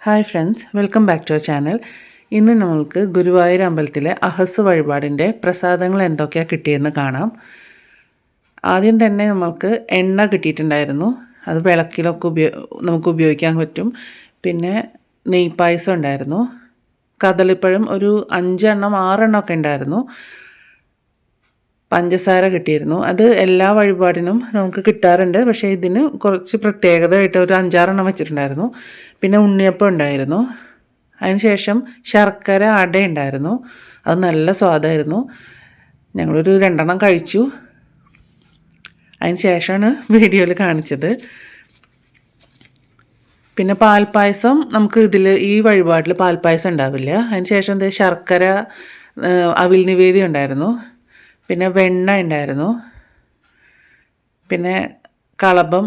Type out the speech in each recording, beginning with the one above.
Hi friends, welcome back to our channel. ഇന്ന് നമുക്ക് ഗുരുവായൂർ അമ്പലത്തിലെ അഹസ് വഴിപാടിൻ്റെ പ്രസാദങ്ങൾ എന്തൊക്കെയാണ് കിട്ടിയെന്ന് കാണാം. ആദ്യം തന്നെ നമുക്ക് എണ്ണ കിട്ടിയിട്ടുണ്ടായിരുന്നു. അത് വിളക്കിലൊക്കെ നമുക്ക് ഉപയോഗിക്കാൻ പറ്റും. പിന്നെ നെയ്പായസം ഉണ്ടായിരുന്നു. കദളിപ്പഴം ഒരു 5 എണ്ണം 6 എണ്ണം ഒക്കെ ഉണ്ടായിരുന്നു. പഞ്ചസാര കിട്ടിയിരുന്നു. അത് എല്ലാ വഴിപാടിനും നമുക്ക് കിട്ടാറുണ്ട്, പക്ഷേ ഇതിന് കുറച്ച് പ്രത്യേകതയായിട്ട് ഒരു 5-6 എണ്ണം വെച്ചിട്ടുണ്ടായിരുന്നു. പിന്നെ ഉണ്ണിയപ്പം ഉണ്ടായിരുന്നു. അതിനുശേഷം ശർക്കര അട ഉണ്ടായിരുന്നു. അത് നല്ല സ്വാദായിരുന്നു. ഞങ്ങളൊരു 2 എണ്ണം കഴിച്ചു. അതിന് ശേഷമാണ് വീഡിയോയിൽ കാണിച്ചത്. പിന്നെ പാൽപ്പായസം നമുക്ക് ഈ വഴിപാടിൽ പാൽപ്പായസം ഉണ്ടാവില്ല. അതിന് ശേഷം ശർക്കര അവിൽ നിവേദ്യം ഉണ്ടായിരുന്നു. പിന്നെ വെണ്ണ ഉണ്ടായിരുന്നു. പിന്നെ കളഭം,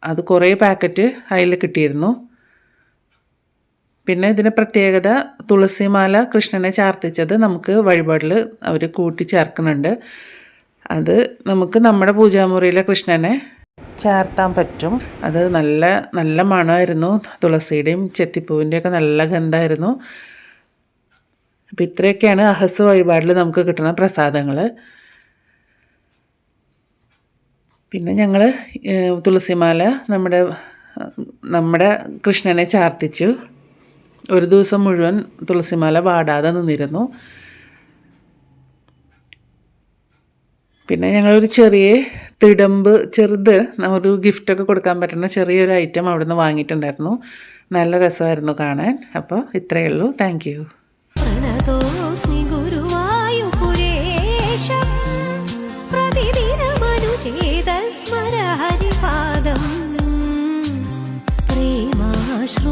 അത് കുറേ പാക്കറ്റ് അതിൽ കിട്ടിയിരുന്നു. പിന്നെ ഇതിന് പ്രത്യേകത, തുളസിമാല കൃഷ്ണനെ ചാർത്തിച്ചത് നമുക്ക് വഴിപാടിൽ അവർ കൂട്ടി ചേർക്കുന്നുണ്ട്. അത് നമുക്ക് നമ്മുടെ പൂജാമുറിയിലെ കൃഷ്ണനെ ചേർത്താൻ പറ്റും. അത് നല്ല നല്ല മണമായിരുന്നു. തുളസിയുടെയും ചെത്തിപ്പൂവിൻ്റെയൊക്കെ നല്ല ഗന്ധമായിരുന്നു. അപ്പോൾ ഇത്രയൊക്കെയാണ് അഹസ് വഴിപാടിൽ നമുക്ക് കിട്ടുന്ന പ്രസാദങ്ങൾ. പിന്നെ ഞങ്ങൾ തുളസിമാല നമ്മുടെ കൃഷ്ണനെ ചാർത്തിച്ചു. ഒരു ദിവസം മുഴുവൻ തുളസിമാല വാടാതെ നിന്നിരുന്നു. പിന്നെ ഞങ്ങളൊരു ചെറിയ തിടമ്പ്, ഒരു ഗിഫ്റ്റൊക്കെ കൊടുക്കാൻ പറ്റുന്ന ചെറിയൊരു ഐറ്റം അവിടെ നിന്ന് വാങ്ങിയിട്ടുണ്ടായിരുന്നു. നല്ല രസമായിരുന്നു കാണാൻ. അപ്പോൾ ഇത്രയേ ഉള്ളൂ. Thank you. ഹരിപാദം പ്രേമാശ്രു